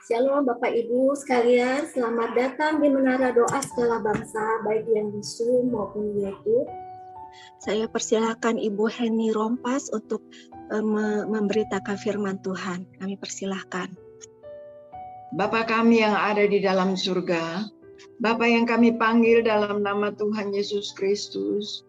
Shalom Bapak Ibu sekalian, selamat datang di Menara Doa Segala Bangsa, baik yang di Zoom maupun di YouTube. Saya persilakan Ibu Heni Rompas untuk memberitakan firman Tuhan. Kami persilahkan. Bapa kami yang ada di dalam surga, Bapa yang kami panggil dalam nama Tuhan Yesus Kristus.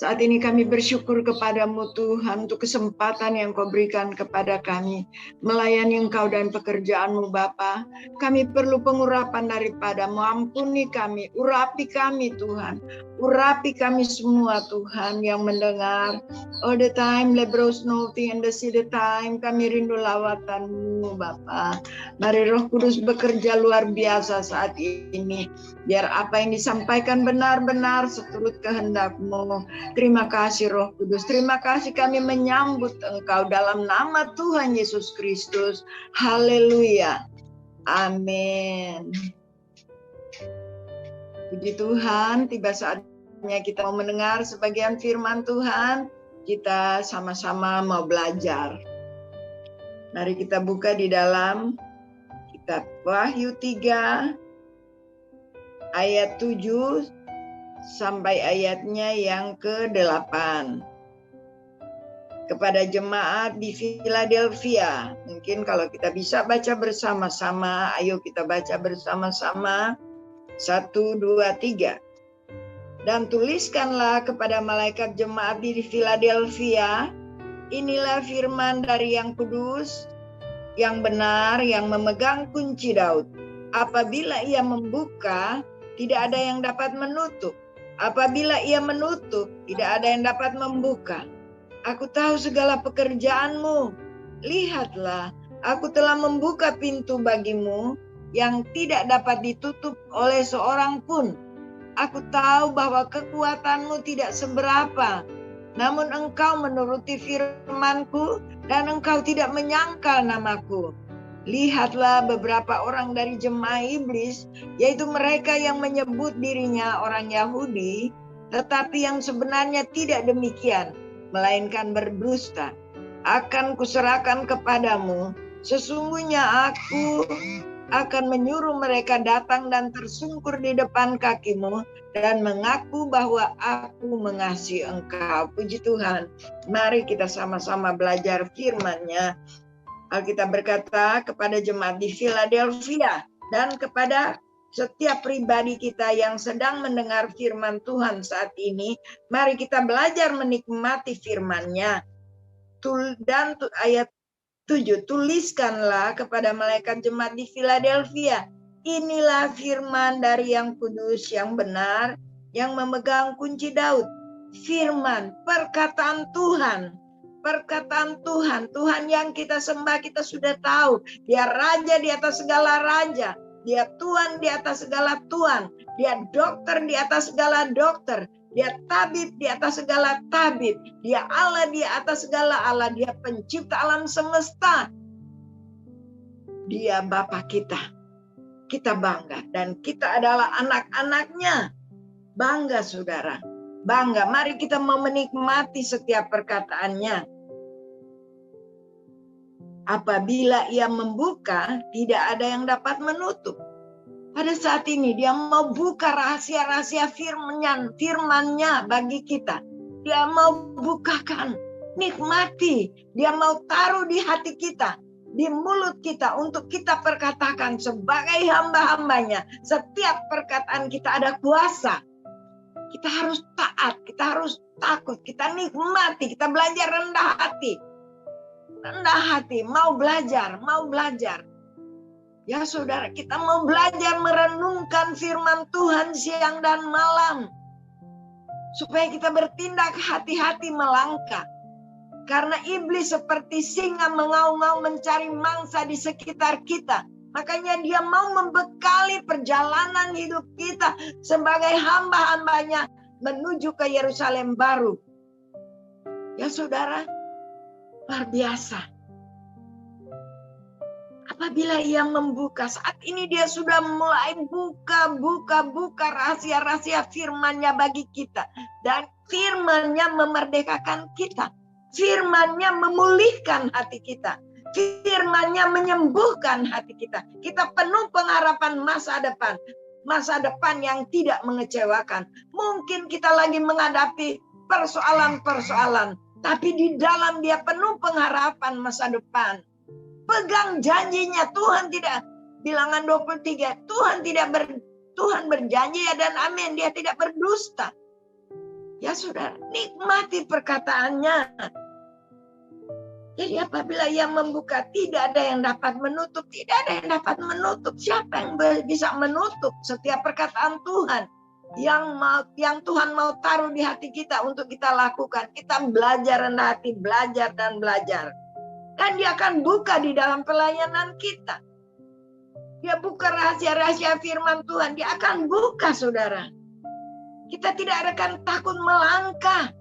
Saat ini kami bersyukur kepadamu Tuhan untuk kesempatan yang kau berikan kepada kami melayani Engkau dan pekerjaanmu Bapa. Kami perlu pengurapan daripadamu, ampuni kami, urapi kami Tuhan. Urapi kami semua Tuhan yang mendengar. All the time, lebros nothing and see the time. Kami rindu lawatanmu Bapa. Mari Roh Kudus bekerja luar biasa saat ini. Biar apa yang disampaikan benar-benar seturut kehendak-Mu. Terima kasih Roh Kudus, terima kasih kami menyambut Engkau dalam nama Tuhan Yesus Kristus. Haleluya. Amin. Puji Tuhan, tiba saatnya kita mau mendengar sebagian firman Tuhan. Kita sama-sama mau belajar. Mari kita buka di dalam kitab Wahyu 3 ayat 7 sampai ayatnya yang ke-8. Kepada jemaat di Philadelphia. Mungkin kalau kita bisa baca bersama-sama, ayo kita baca bersama-sama. 1, 2, 3. Dan tuliskanlah kepada malaikat jemaat di Philadelphia, inilah firman dari yang kudus, yang benar, yang memegang kunci Daud. Apabila ia membuka, tidak ada yang dapat menutup. Apabila ia menutup, tidak ada yang dapat membuka. Aku tahu segala pekerjaanmu. Lihatlah, aku telah membuka pintu bagimu yang tidak dapat ditutup oleh seorang pun. Aku tahu bahwa kekuatanmu tidak seberapa. Namun engkau menuruti firmanku dan engkau tidak menyangkal namaku. Lihatlah beberapa orang dari jemaah iblis, yaitu mereka yang menyebut dirinya orang Yahudi, tetapi yang sebenarnya tidak demikian, melainkan berdusta. Akan kuserahkan kepadamu, sesungguhnya aku akan menyuruh mereka datang dan tersungkur di depan kakimu dan mengaku bahwa aku mengasihi engkau. Puji Tuhan. Mari kita sama-sama belajar firman-Nya. Alkitab berkata kepada jemaat di Philadelphia dan kepada setiap pribadi kita yang sedang mendengar firman Tuhan saat ini, mari kita belajar menikmati firman-Nya. Dan ayat 7, tuliskanlah kepada malaikat jemaat di Philadelphia, inilah firman dari yang kudus, yang benar, yang memegang kunci Daud. Firman, perkataan Tuhan. Perkataan Tuhan, Tuhan yang kita sembah, kita sudah tahu. Dia Raja di atas segala raja. Dia Tuhan di atas segala Tuhan. Dia dokter di atas segala dokter. Dia tabib di atas segala tabib. Dia Allah di atas segala Allah. Dia pencipta alam semesta. Dia Bapa kita. Kita bangga. Dan kita adalah anak-anaknya. Bangga saudara. Bangga, mari kita mau menikmati setiap perkataannya. Apabila ia membuka, tidak ada yang dapat menutup. Pada saat ini dia mau buka rahasia-rahasia firman-Nya bagi kita. Dia mau bukakan, nikmati. Dia mau taruh di hati kita, di mulut kita untuk kita perkatakan sebagai hamba-hambanya. Setiap perkataan kita ada kuasa. Kita harus taat, kita harus takut, kita nikmati, kita belajar rendah hati. Rendah hati, mau belajar. Ya saudara, kita mau belajar merenungkan firman Tuhan siang dan malam. Supaya kita bertindak hati-hati melangkah. Karena iblis seperti singa mengaum-ngaum mencari mangsa di sekitar kita. Makanya dia mau membekali perjalanan hidup kita sebagai hamba-hambanya menuju ke Yerusalem baru. Ya saudara, luar biasa. Apabila ia membuka, saat ini dia sudah mulai buka rahasia-rahasia firman-Nya bagi kita. Dan firman-Nya memerdekakan kita. Firman-Nya memulihkan hati kita. Firman-Nya menyembuhkan hati kita. Kita penuh pengharapan masa depan. Masa depan yang tidak mengecewakan. Mungkin kita lagi menghadapi persoalan-persoalan. Tapi di dalam dia penuh pengharapan masa depan. Pegang janjinya Tuhan tidak. Bilangan 23. Tuhan berjanji ya dan amin. Dia tidak berdusta. Ya saudara, nikmati perkataannya. Jadi apabila Ia membuka, tidak ada yang dapat menutup. Tidak ada yang dapat menutup. Siapa yang bisa menutup setiap perkataan Tuhan yang Tuhan mau taruh di hati kita untuk kita lakukan? Kita belajar rendah hati, belajar dan belajar. Dan Dia akan buka di dalam pelayanan kita. Dia buka rahasia-rahasia firman Tuhan. Dia akan buka, saudara. Kita tidak akan takut melangkah.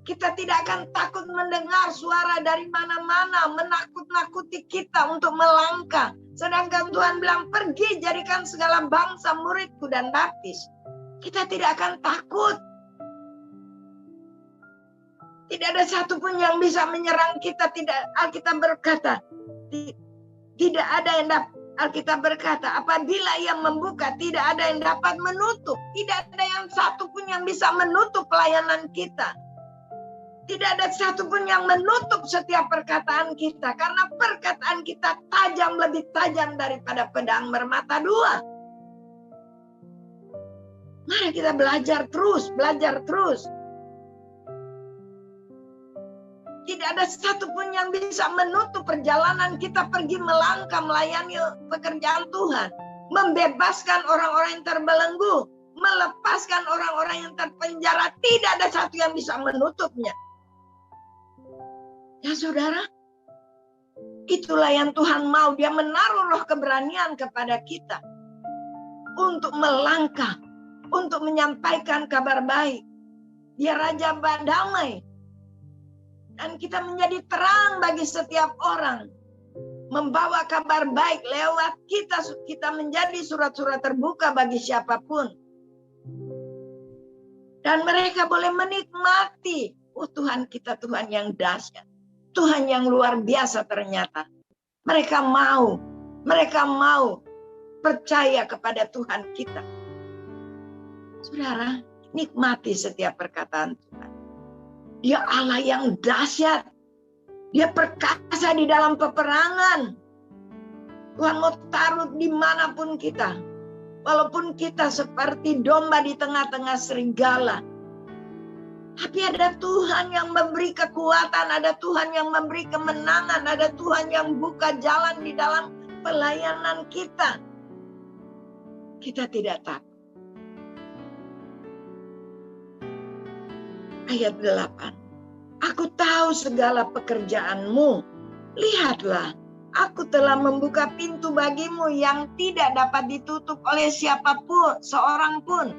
Kita tidak akan takut mendengar suara dari mana-mana menakut-nakuti kita untuk melangkah. Sedangkan Tuhan bilang, pergi jadikan segala bangsa muridku dan baptis. Kita tidak akan takut. Tidak ada satupun yang bisa menyerang kita. Alkitab berkata, tidak ada yang dapat. Alkitab berkata, apabila Ia membuka, tidak ada yang dapat menutup. Tidak ada yang satupun yang bisa menutup pelayanan kita. Tidak ada satupun yang menutup setiap perkataan kita. Karena perkataan kita tajam, lebih tajam daripada pedang bermata dua. Mari kita belajar terus, belajar terus. Tidak ada satupun yang bisa menutup perjalanan kita pergi melangkah melayani pekerjaan Tuhan. Membebaskan orang-orang yang terbelenggu. Melepaskan orang-orang yang terpenjara. Tidak ada satu yang bisa menutupnya. Ya saudara, itulah yang Tuhan mau. Dia menaruh roh keberanian kepada kita. Untuk melangkah. Untuk menyampaikan kabar baik. Dia Raja damai. Dan kita menjadi terang bagi setiap orang. Membawa kabar baik lewat kita menjadi surat-surat terbuka bagi siapapun. Dan mereka boleh menikmati. Oh Tuhan kita Tuhan yang dahsyat. Tuhan yang luar biasa ternyata. Mereka mau percaya kepada Tuhan kita. Saudara, nikmati setiap perkataan Tuhan. Dia Allah yang dahsyat. Dia perkasa di dalam peperangan. Tuhan mau taruh dimanapun kita. Walaupun kita seperti domba di tengah-tengah serigala. Tapi ada Tuhan yang memberi kekuatan, ada Tuhan yang memberi kemenangan, ada Tuhan yang buka jalan di dalam pelayanan kita. Kita tidak takut. Ayat 8. Aku tahu segala pekerjaanmu. Lihatlah, aku telah membuka pintu bagimu yang tidak dapat ditutup oleh siapapun, seorang pun.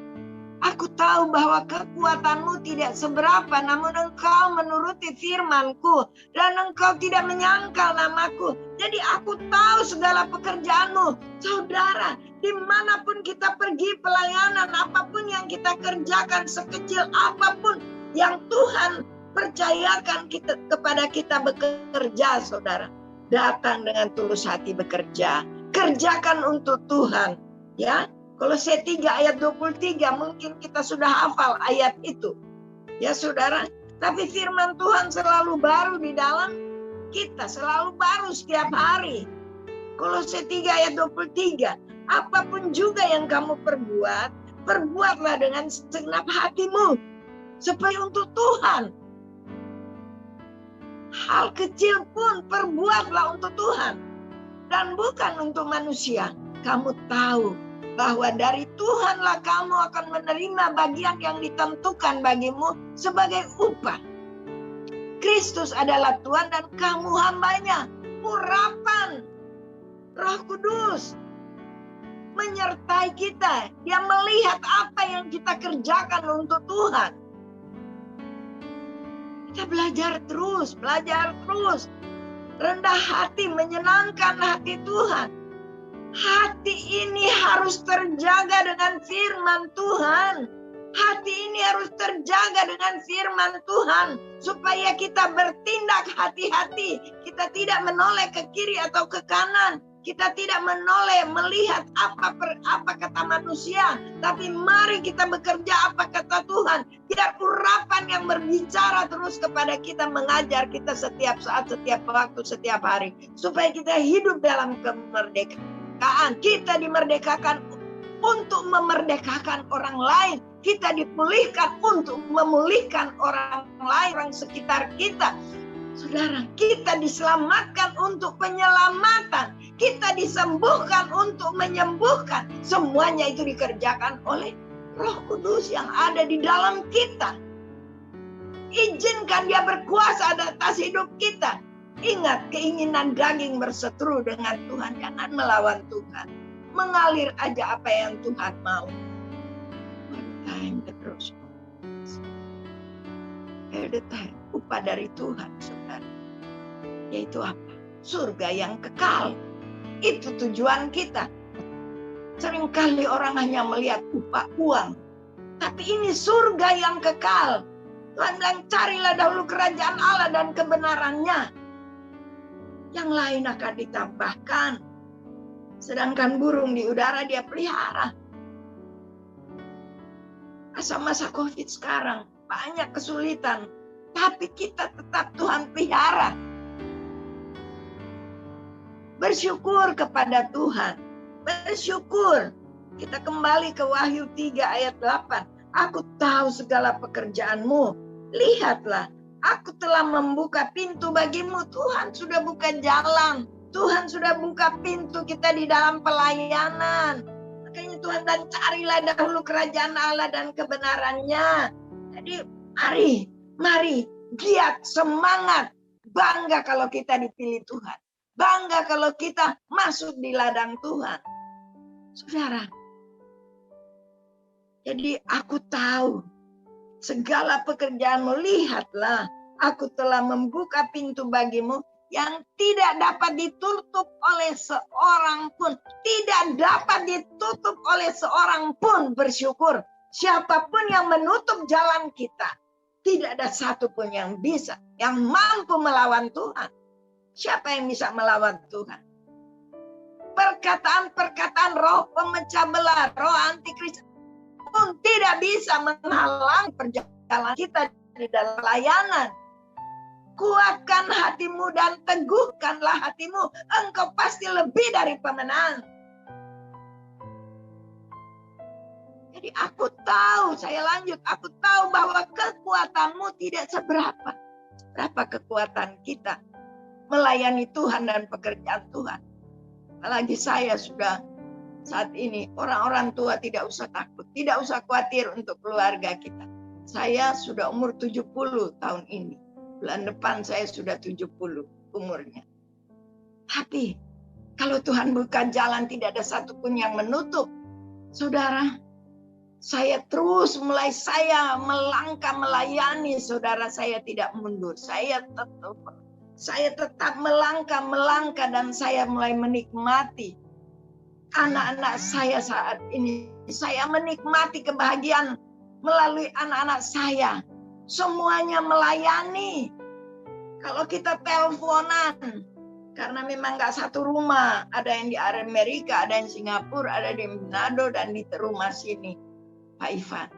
Aku tahu bahwa kekuatanmu tidak seberapa, namun engkau menuruti firman-Ku dan engkau tidak menyangkal namaku. Jadi aku tahu segala pekerjaanmu. Saudara, dimanapun kita pergi pelayanan, apapun yang kita kerjakan, sekecil apapun yang Tuhan percayakan kepada kita bekerja, saudara. Datang dengan tulus hati bekerja. Kerjakan untuk Tuhan. Ya. Kolose 3 ayat 23 mungkin kita sudah hafal ayat itu. Ya saudara, tapi firman Tuhan selalu baru di dalam kita, selalu baru setiap hari. Kolose 3 ayat 23, apapun juga yang kamu perbuat, perbuatlah dengan segenap hatimu seperti untuk Tuhan. Hal kecil pun perbuatlah untuk Tuhan dan bukan untuk manusia. Kamu tahu bahwa dari Tuhanlah kamu akan menerima bagian yang ditentukan bagimu sebagai upah. Kristus adalah Tuhan dan kamu hambanya. Urapan Roh Kudus menyertai kita. Dia melihat apa yang kita kerjakan untuk Tuhan. Kita belajar terus. Rendah hati, menyenangkan hati Tuhan. Hati ini harus terjaga dengan firman Tuhan. Hati ini harus terjaga dengan firman Tuhan, supaya kita bertindak hati-hati. Kita tidak menoleh ke kiri atau ke kanan. Kita tidak menoleh melihat apa kata manusia. Tapi mari kita bekerja apa kata Tuhan. Biar urapan yang berbicara terus kepada kita, mengajar kita setiap saat, setiap waktu, setiap hari. Supaya kita hidup dalam kemerdekaan. Kita dimerdekakan untuk memerdekakan orang lain. Kita dipulihkan untuk memulihkan orang lain, orang sekitar kita. Saudara, kita diselamatkan untuk penyelamatan. Kita disembuhkan untuk menyembuhkan. Semuanya itu dikerjakan oleh Roh Kudus yang ada di dalam kita. Izinkan dia berkuasa atas hidup kita. Ingat, keinginan daging berseteru dengan Tuhan, jangan melawan Tuhan. Mengalir aja apa yang Tuhan mau. Time the prosperous. The time, upah dari Tuhan, saudara. Yaitu apa? Surga yang kekal. Itu tujuan kita. Seringkali orang hanya melihat upah uang. Tapi ini surga yang kekal. Tuhan bilang, carilah dahulu kerajaan Allah dan kebenarannya. Yang lain akan ditambahkan. Sedangkan burung di udara dia pelihara. Masa-masa COVID sekarang banyak kesulitan, tapi kita tetap Tuhan pelihara. Bersyukur kepada Tuhan. Bersyukur. Kita kembali ke Wahyu 3 ayat 8. Aku tahu segala pekerjaanmu. Lihatlah, aku telah membuka pintu bagimu. Tuhan sudah buka jalan. Tuhan sudah buka pintu kita di dalam pelayanan. Makanya Tuhan, dan carilah dahulu kerajaan Allah dan kebenarannya. Jadi mari giat, semangat, bangga kalau kita dipilih Tuhan. Bangga kalau kita masuk di ladang Tuhan. Saudara, jadi aku tahu segala pekerjaanmu. Lihatlah, aku telah membuka pintu bagimu yang tidak dapat ditutup oleh seorang pun. Tidak dapat ditutup oleh seorang pun. Bersyukur. Siapapun yang menutup jalan kita, tidak ada satupun yang bisa, yang mampu melawan Tuhan. Siapa yang bisa melawan Tuhan? Perkataan-perkataan roh pemecah belah, roh antikristus pun tidak bisa menghalangi perjalanan kita di dalam pelayanan. Kuatkan hatimu dan teguhkanlah hatimu. Engkau pasti lebih dari pemenang. Jadi aku tahu, aku tahu bahwa kekuatanmu tidak seberapa. Berapa kekuatan kita melayani Tuhan dan pekerjaan Tuhan. Apalagi saya sudah saat ini, orang-orang tua tidak usah takut, tidak usah khawatir untuk keluarga kita. Saya sudah umur 70 tahun ini. Bulan depan saya sudah 70 umurnya. Tapi kalau Tuhan buka jalan, tidak ada satupun yang menutup. Saudara, saya melangkah melayani. Saudara, saya tidak mundur. Saya tetap melangkah dan saya mulai menikmati anak-anak saya saat ini. Saya menikmati kebahagiaan melalui anak-anak saya. Semuanya melayani. Kalau kita teleponan, karena memang nggak satu rumah, ada yang di Amerika, ada yang Singapura, ada di Manado, dan di rumah sini, Pak Ivan.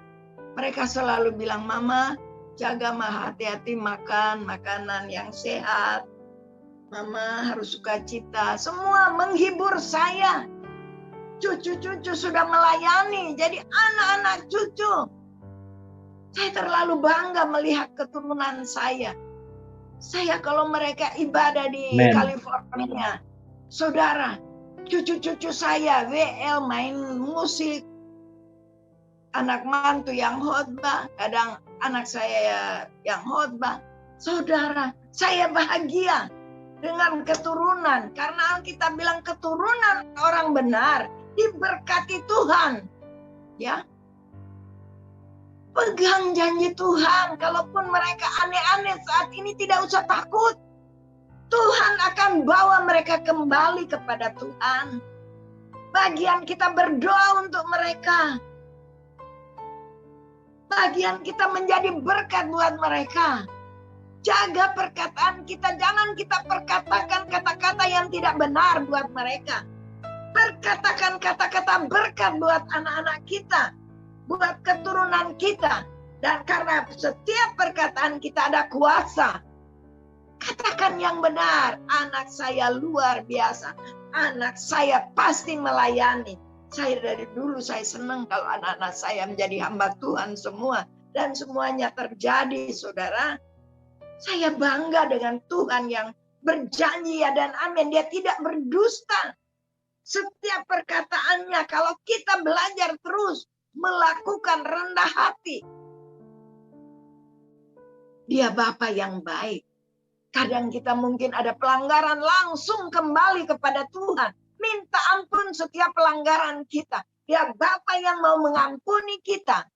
Mereka selalu bilang, Mama, jaga hati-hati makan makanan yang sehat. Mama harus sukacita. Semua menghibur saya. Cucu-cucu sudah melayani, jadi anak-anak cucu. Saya terlalu bangga melihat keturunan saya. Saya kalau mereka ibadah di California, saudara, cucu-cucu saya WL main musik, anak mantu yang khotbah, kadang anak saya yang khotbah. Saudara, saya bahagia dengan keturunan, karena Alkitab bilang keturunan orang benar diberkati Tuhan. Ya. Pegang janji Tuhan, kalaupun mereka aneh-aneh saat ini tidak usah takut. Tuhan akan bawa mereka kembali kepada Tuhan. Bagian kita berdoa untuk mereka. Bagian kita menjadi berkat buat mereka. Jaga perkataan kita, jangan kita perkatakan kata-kata yang tidak benar buat mereka. Perkatakan kata-kata berkat buat anak-anak kita, buat keturunan kita. Dan karena setiap perkataan kita ada kuasa. Katakan yang benar, anak saya luar biasa. Anak saya pasti melayani. Saya dari dulu saya senang kalau anak-anak saya menjadi hamba Tuhan semua. Dan semuanya terjadi, saudara. Saya bangga dengan Tuhan yang berjanji ya dan amin. Dia tidak berdusta. Setiap perkataannya, kalau kita belajar terus melakukan rendah hati. Dia Bapa yang baik. Kadang kita mungkin ada pelanggaran, langsung kembali kepada Tuhan. Minta ampun setiap pelanggaran kita. Dia Bapa yang mau mengampuni kita.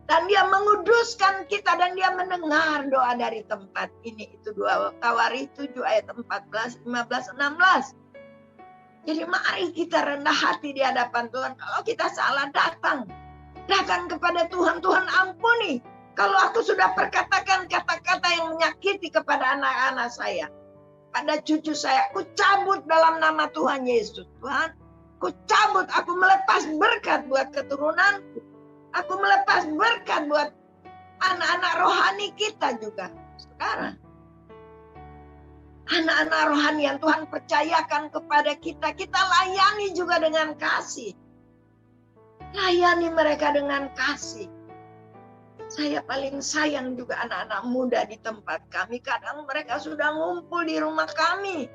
Dan dia menguduskan kita dan dia mendengar doa dari tempat ini. Itu 2 Tawari 7 ayat 14, 15, 16. Jadi mari kita rendah hati di hadapan Tuhan. Kalau kita salah datang kepada Tuhan. Tuhan ampuni. Kalau aku sudah perkatakan kata-kata yang menyakiti kepada anak-anak saya. Pada cucu saya. Aku cabut dalam nama Tuhan Yesus. Tuhan, aku cabut. Aku melepas berkat buat keturunanku. Aku melepas berkat buat anak-anak rohani kita juga. Sekarang. Anak-anak rohani yang Tuhan percayakan kepada kita. Kita layani juga dengan kasih. Layani mereka dengan kasih. Saya paling sayang juga anak-anak muda di tempat kami. Kadang mereka sudah ngumpul di rumah kami.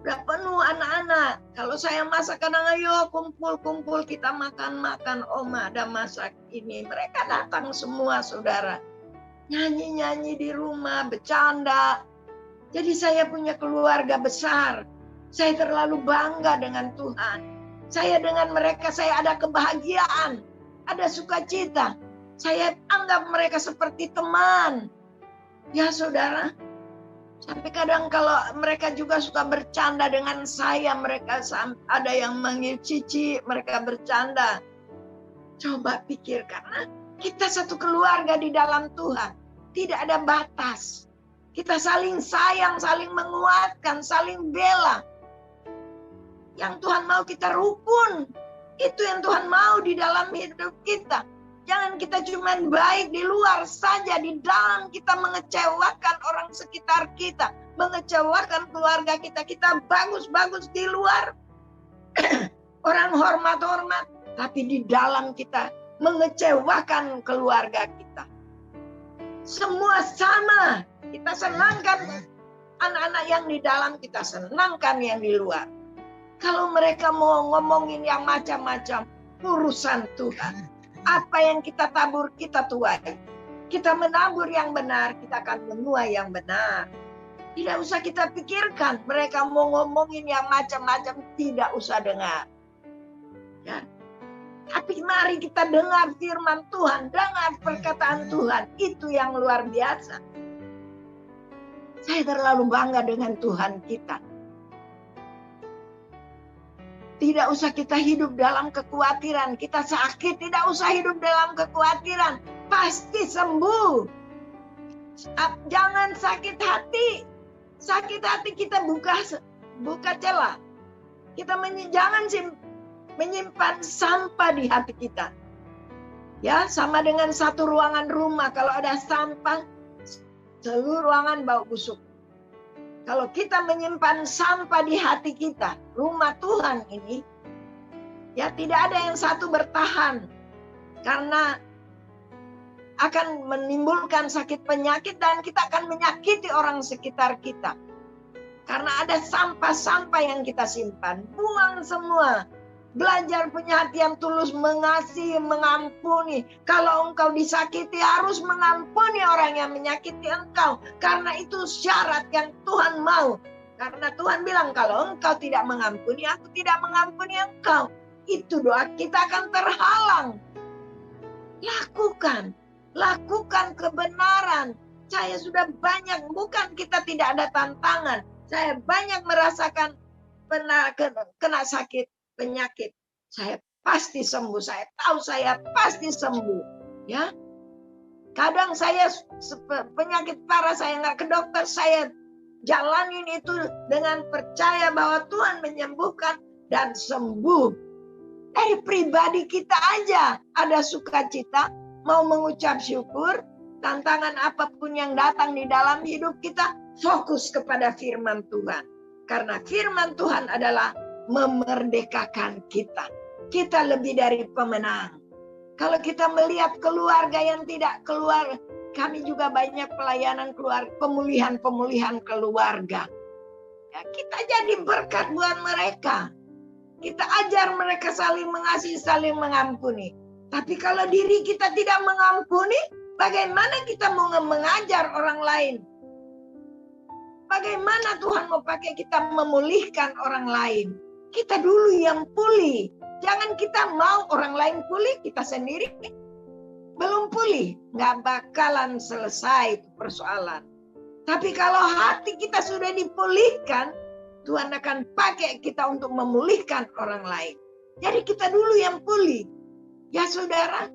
Udah penuh anak-anak. Kalau saya masak kadang ayo kumpul-kumpul kita makan-makan. Oma ada masak ini. Mereka datang semua saudara. Nyanyi-nyanyi di rumah, bercanda. Jadi saya punya keluarga besar. Saya terlalu bangga dengan Tuhan. Saya dengan mereka, saya ada kebahagiaan. Ada sukacita. Saya anggap mereka seperti teman. Ya saudara. Sampai kadang kalau mereka juga suka bercanda dengan saya. Mereka ada yang manggil Cici. Mereka bercanda. Coba pikir karena kita satu keluarga di dalam Tuhan. Tidak ada batas. Kita saling sayang, saling menguatkan, saling bela. Yang Tuhan mau kita rukun. Itu yang Tuhan mau di dalam hidup kita. Jangan kita cuma baik di luar saja. Di dalam kita mengecewakan orang sekitar kita. Mengecewakan keluarga kita. Kita bagus-bagus di luar. Orang hormat-hormat. Tapi di dalam kita mengecewakan keluarga kita. Semua sama. Kita senangkan anak-anak yang di dalam. Kita senangkan yang di luar. Kalau mereka mau ngomongin yang macam-macam. Urusan Tuhan. Apa yang kita tabur, kita tuai. Kita menabur yang benar, kita akan menuai yang benar. Tidak usah kita pikirkan. Mereka mau ngomongin yang macam-macam, tidak usah dengar. Ya. Tapi mari kita dengar firman Tuhan, dengar perkataan Tuhan. Itu yang luar biasa. Saya terlalu bangga dengan Tuhan kita. Tidak usah kita hidup dalam kekhawatiran. Kita sakit, tidak usah hidup dalam kekhawatiran. Pasti sembuh. Jangan sakit hati. Sakit hati kita buka celah. Kita jangan menyimpan sampah di hati kita. Ya, sama dengan satu ruangan rumah. Kalau ada sampah, seluruh ruangan bau busuk. Kalau kita menyimpan sampah di hati kita, rumah Tuhan ini, ya tidak ada yang satu bertahan. Karena akan menimbulkan sakit penyakit dan kita akan menyakiti orang sekitar kita. Karena ada sampah-sampah yang kita simpan. Buang semua. Belajar punya hati yang tulus, mengasihi, mengampuni. Kalau engkau disakiti harus mengampuni orang yang menyakiti engkau. Karena itu syarat yang Tuhan mau. Karena Tuhan bilang kalau engkau tidak mengampuni, aku tidak mengampuni engkau. Itu doa kita akan terhalang. Lakukan kebenaran. Saya sudah banyak, bukan kita tidak ada tantangan. Saya banyak merasakan kena sakit penyakit. Saya pasti sembuh. Saya tahu saya pasti sembuh. Ya, kadang saya penyakit parah, saya nggak ke dokter, saya jalanin itu dengan percaya bahwa Tuhan menyembuhkan dan sembuh. Dari pribadi kita aja ada sukacita, mau mengucap syukur, tantangan apapun yang datang di dalam hidup kita, fokus kepada firman Tuhan. Karena firman Tuhan adalah memerdekakan kita. Kita lebih dari pemenang. Kalau kita melihat keluarga yang tidak keluar, kami juga banyak pelayanan keluarga, pemulihan keluarga. Ya, kita jadi berkat buat mereka. Kita ajar mereka saling mengasihi, saling mengampuni. Tapi kalau diri kita tidak mengampuni, bagaimana kita mau mengajar orang lain? Bagaimana Tuhan mau pakai kita memulihkan orang lain? Kita dulu yang pulih. Jangan kita mau orang lain pulih, kita sendiri belum pulih. Nggak bakalan selesai persoalan. Tapi kalau hati kita sudah dipulihkan, Tuhan akan pakai kita untuk memulihkan orang lain. Jadi kita dulu yang pulih. Ya saudara,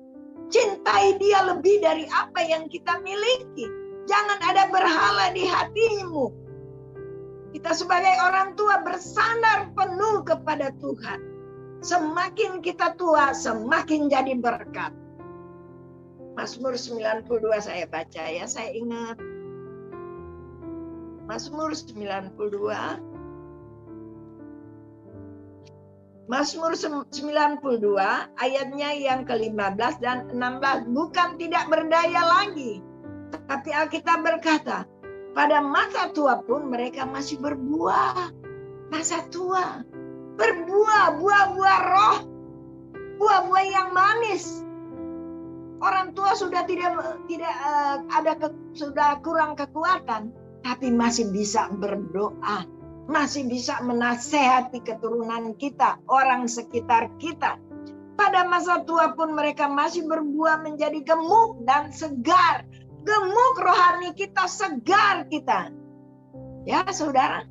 cintai dia lebih dari apa yang kita miliki. Jangan ada berhala di hatimu. Kita sebagai orang tua bersandar penuh kepada Tuhan. Semakin kita tua, semakin jadi berkat. Mazmur 92 saya baca ya, saya ingat. Mazmur 92. Mazmur 92 ayatnya yang ke-15 dan 16. Bukan tidak berdaya lagi, tapi Alkitab berkata, pada masa tua pun mereka masih berbuah. Masa tua berbuah, buah-buah roh, buah-buah yang manis. Orang tua sudah sudah kurang kekuatan, tapi masih bisa berdoa, masih bisa menasehati keturunan kita, orang sekitar kita. Pada masa tua pun mereka masih berbuah menjadi gemuk dan segar. Gemuk rohani kita, segar kita. Ya saudara,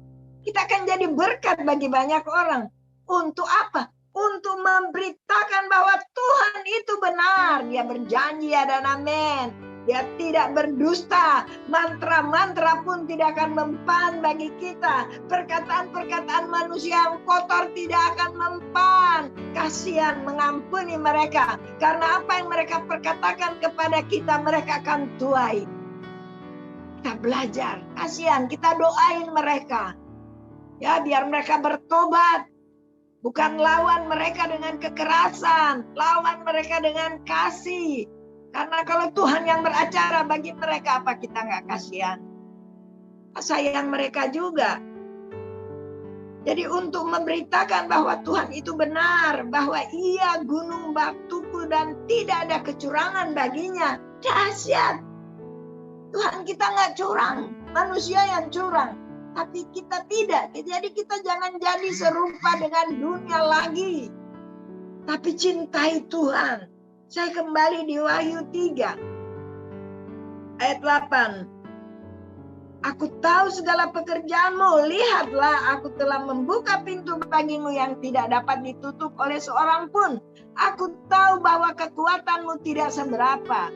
kita akan jadi berkat bagi banyak orang. Untuk apa? Untuk memberitakan bahwa Tuhan itu benar. Dia berjanji ya dan amin. Dia tidak berdusta. Mantra-mantra pun tidak akan mempan bagi kita. Perkataan-perkataan manusia yang kotor tidak akan mempan. Kasihan, mengampuni mereka. Karena apa yang mereka perkatakan kepada kita, mereka akan tuai. Kita belajar. Kasihan, kita doain mereka. Ya, biar mereka bertobat. Bukan lawan mereka dengan kekerasan, lawan mereka dengan kasih. Karena kalau Tuhan yang beracara bagi mereka, apa kita nggak kasihan? Sayang mereka juga. Jadi untuk memberitakan bahwa Tuhan itu benar, bahwa Ia gunung batuku dan tidak ada kecurangan baginya. Dahsyat. Tuhan kita nggak curang, manusia yang curang. Tapi kita tidak. Jadi kita jangan jadi serupa dengan dunia lagi. Tapi cintai Tuhan. Saya kembali di Wahyu 3. Ayat 8. Aku tahu segala pekerjaanmu. Lihatlah, aku telah membuka pintu bagimu yang tidak dapat ditutup oleh seorang pun. Aku tahu bahwa kekuatanmu tidak seberapa.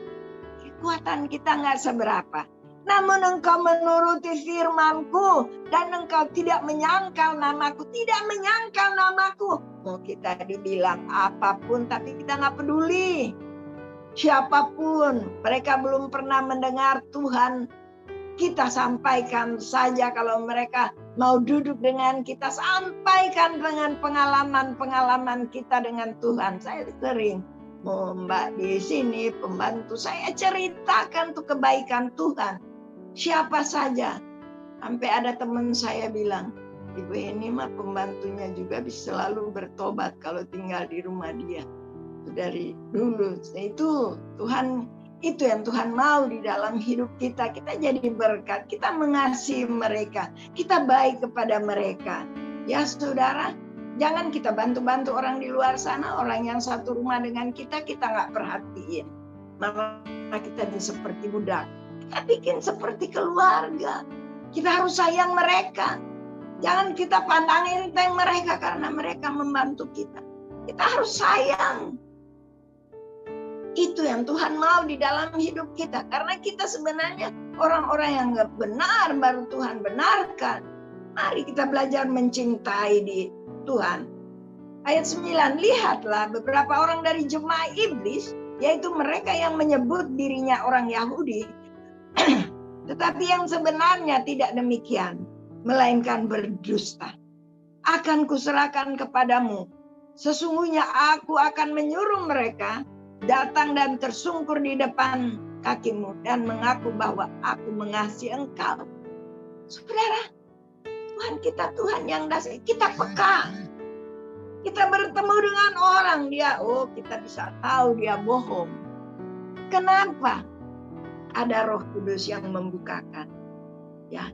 Kekuatan kita nggak seberapa. Namun engkau menuruti firman-Ku dan engkau tidak menyangkal namaku. Tidak menyangkal namaku. Mau kita dibilang apapun tapi kita nggak peduli. Siapapun, mereka belum pernah mendengar Tuhan. Kita sampaikan saja kalau mereka mau duduk dengan kita. Sampaikan dengan pengalaman-pengalaman kita dengan Tuhan. Saya sering, Mbak di sini pembantu saya ceritakan tuh kebaikan Tuhan. Siapa saja. Sampai ada teman saya bilang, Ibu ini mah pembantunya juga bisa selalu bertobat kalau tinggal di rumah dia. Itu dari dulu. Itu Tuhan, itu yang Tuhan mau di dalam hidup kita. Kita jadi berkat, kita mengasihi mereka, kita baik kepada mereka. Ya saudara, jangan kita bantu-bantu orang di luar sana, orang yang satu rumah dengan kita nggak perhatiin. Malah kita jadi seperti budak. Kita bikin seperti keluarga. Kita harus sayang mereka. Jangan kita pandangin mereka karena mereka membantu kita. Kita harus sayang. Itu yang Tuhan mau di dalam hidup kita. Karena kita sebenarnya orang-orang yang nggak benar, baru Tuhan benarkan. Mari kita belajar mencintai di Tuhan. Ayat 9, lihatlah beberapa orang dari jemaah iblis, yaitu mereka yang menyebut dirinya orang Yahudi, tetapi yang sebenarnya tidak demikian, melainkan berdusta. Akan kuserahkan kepadamu. Sesungguhnya aku akan menyuruh mereka datang dan tersungkur di depan kakimu dan mengaku bahwa aku mengasihi engkau. Saudara, Tuhan kita Tuhan yang dasar. Kita peka. Kita bertemu dengan orang, kita bisa tahu dia bohong. Kenapa? Ada Roh Kudus yang membukakan. Ya,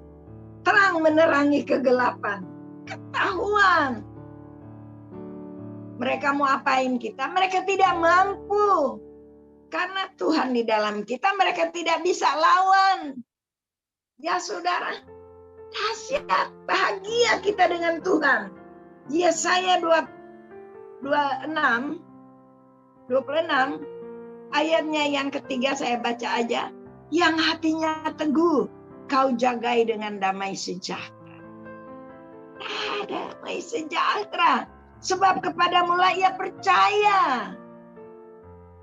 terang menerangi kegelapan. Ketahuan. Mereka mau apain kita? Mereka tidak mampu. Karena Tuhan di dalam kita, mereka tidak bisa lawan. Ya saudara, dahsyat, bahagia kita dengan Tuhan. Yesaya 26 ayatnya yang ketiga saya baca aja. Yang hatinya teguh, kau jagai dengan damai sejahtera. Damai sejahtera. Sebab kepadamulah ia percaya.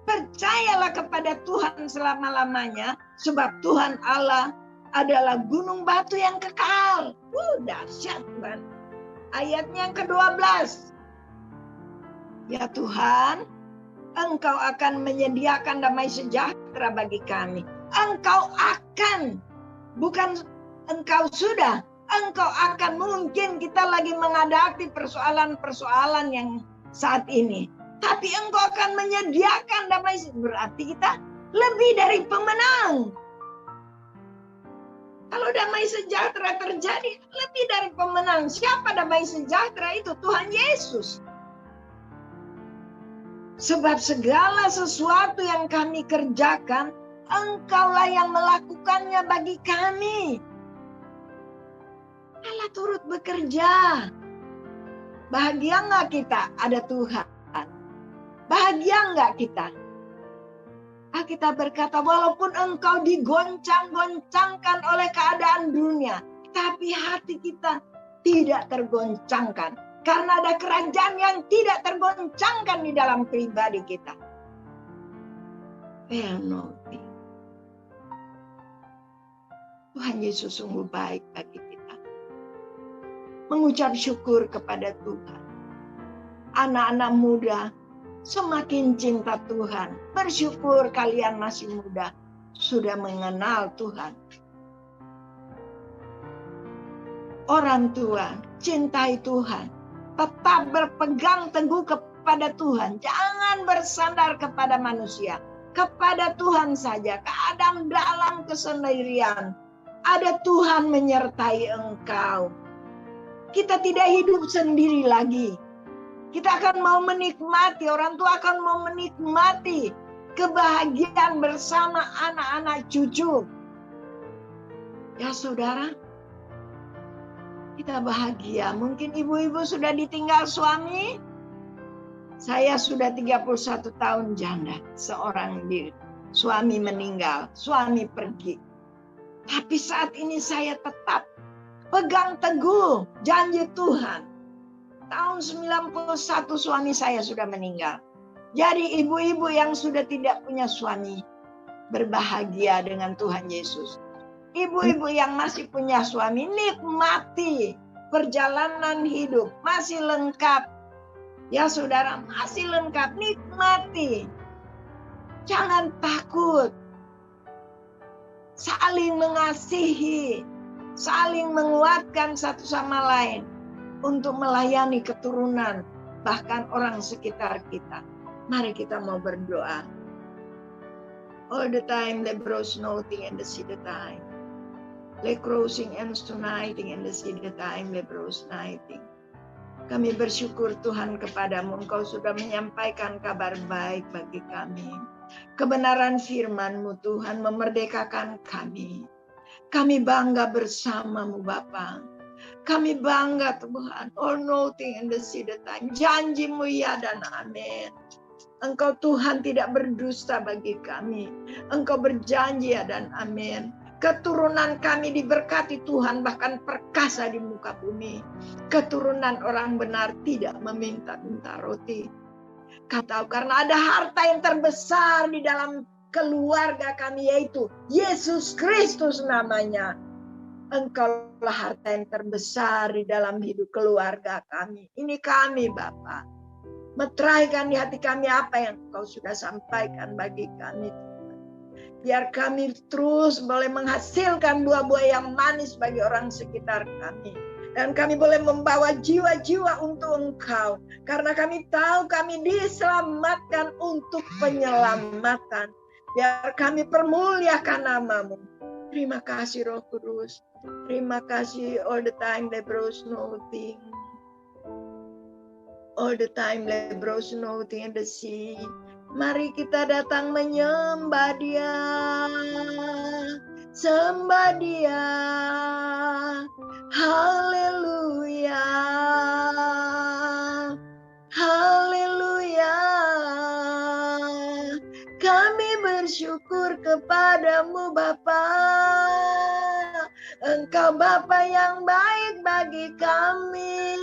Percayalah kepada Tuhan selama-lamanya. Sebab Tuhan Allah adalah gunung batu yang kekal. Dahsyat Tuhan. Ayatnya yang ke-12. Ya Tuhan, Engkau akan menyediakan damai sejahtera bagi kami. Engkau akan, bukan Engkau sudah. Engkau akan, mungkin kita lagi menghadapi persoalan-persoalan yang saat ini. Tapi Engkau akan menyediakan damai sejahtera. Berarti kita lebih dari pemenang. Kalau damai sejahtera terjadi, lebih dari pemenang. Siapa damai sejahtera itu? Tuhan Yesus. Sebab segala sesuatu yang kami kerjakan, Engkaulah yang melakukannya bagi kami. Allah turut bekerja. Bahagia nggak kita? Ada Tuhan. Bahagia nggak kita? Kita berkata, walaupun engkau digoncang-goncangkan oleh keadaan dunia, tapi hati kita tidak tergoncangkan. Karena ada kerajaan yang tidak tergoncangkan di dalam pribadi kita. Tuhan Yesus sungguh baik bagi kita. Mengucap syukur kepada Tuhan. Anak-anak muda, semakin cinta Tuhan. Bersyukur kalian masih muda, sudah mengenal Tuhan. Orang tua, cintai Tuhan. Tetap berpegang teguh kepada Tuhan. Jangan bersandar kepada manusia. Kepada Tuhan saja. Kadang dalam kesendirian, ada Tuhan menyertai engkau. Kita tidak hidup sendiri lagi. Kita akan mau menikmati, orang tua akan mau menikmati kebahagiaan bersama anak-anak cucu. Ya saudara, kita bahagia. Mungkin ibu-ibu sudah ditinggal suami. Saya sudah 31 tahun janda. Seorang suami meninggal, suami pergi. Tapi saat ini saya tetap pegang teguh janji Tuhan. Tahun 91 suami saya sudah meninggal. Jadi ibu-ibu yang sudah tidak punya suami, berbahagia dengan Tuhan Yesus. Ibu-ibu yang masih punya suami, nikmati perjalanan hidup. Masih lengkap. Ya saudara, masih lengkap. Nikmati. Jangan takut. Saling mengasihi. Saling menguatkan satu sama lain. Untuk melayani keturunan, bahkan orang sekitar kita. Mari kita mau berdoa. All the time, lebros noting and the see the time. Le crossing and tonighting and the see the time, lebros nighting. Kami bersyukur Tuhan kepadamu, Engkau sudah menyampaikan kabar baik bagi kami. Kebenaran firman-Mu Tuhan memerdekakan kami. Kami bangga bersama-Mu Bapa. Kami bangga Tuhan. All nothing in the see the time. Janji-Mu ya dan amin. Engkau Tuhan tidak berdusta bagi kami. Engkau berjanji ya dan amin. Keturunan kami diberkati Tuhan, bahkan perkasa di muka bumi. Keturunan orang benar tidak meminta-minta roti. Kata karena ada harta yang terbesar di dalam keluarga kami, yaitu Yesus Kristus namanya. Engkaulah harta yang terbesar di dalam hidup keluarga kami. Ini kami Bapa. Meteraikan di hati kami apa yang Engkau sudah sampaikan bagi kami. Biar kami terus boleh menghasilkan buah-buah yang manis bagi orang sekitar kami. Dan kami boleh membawa jiwa-jiwa untuk Engkau. Karena kami tahu kami diselamatkan untuk penyelamatan. Biar kami permuliakan nama-Mu. Terima kasih Roh Kudus. Terima kasih all the time Lebros nothing. All the time Lebros nothing in the sea. Mari kita datang menyembah Dia. Sembah Dia. Haleluya. Haleluya. Kami bersyukur kepadamu Bapa. Engkau Bapa yang baik bagi kami.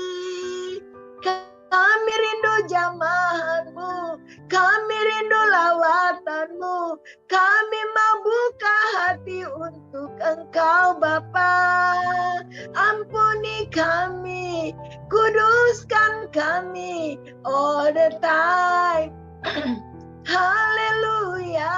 Kami rindu jamahan-Mu. Kami rindu lawatan-Mu. Kami mau buka hati untuk Engkau Bapa. Ampuni kami. Kuduskan kami all the time. Hallelujah.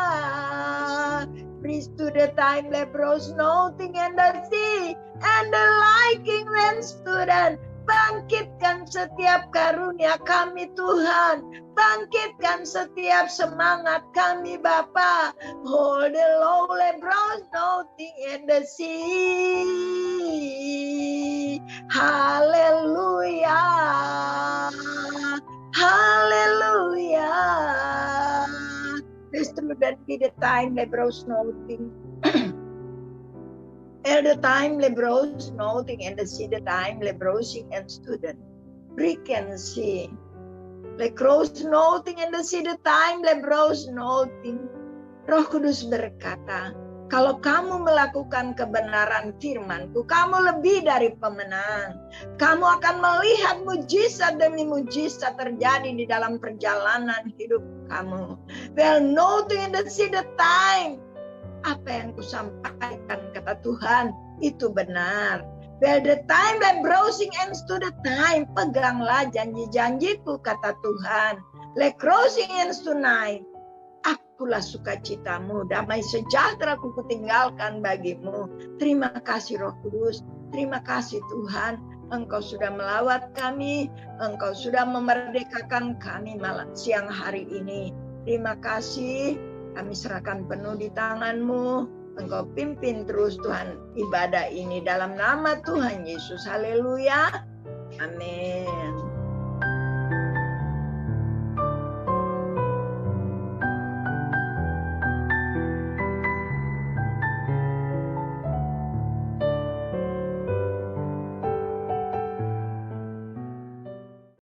Praise to the time Lebros nothing and the sea and the liking when student. Bangkitkan setiap karunia kami Tuhan. Bangkitkan setiap semangat kami Bapa. Hold the low Lebros nothing in the sea. Hallelujah. Hallelujah. Please to that be the time Lebros nothing. At the time Lebros nothing and the see the time Lebrosing and student. Brick and see. Lebros nothing and the see the time Lebros nothing. Roh Kudus berkata, kalau kamu melakukan kebenaran firman-Ku, kamu lebih dari pemenang. Kamu akan melihat mujizat demi mujizat terjadi di dalam perjalanan hidup kamu. Well, nothing in the see the time. Apa yang kusampaikan kata Tuhan itu benar. Well, the time by browsing and to the time. Peganglah janji-janjiku kata Tuhan. Like crossing and tonight. Akulah sukacitamu, damai sejahtera ku tinggalkan bagimu. Terima kasih Roh Kudus. Terima kasih Tuhan. Engkau sudah melawat kami. Engkau sudah memerdekakan kami malam siang hari ini. Terima kasih. Kami serahkan penuh di tangan-Mu. Engkau pimpin terus Tuhan ibadah ini dalam nama Tuhan Yesus. Haleluya. Amin.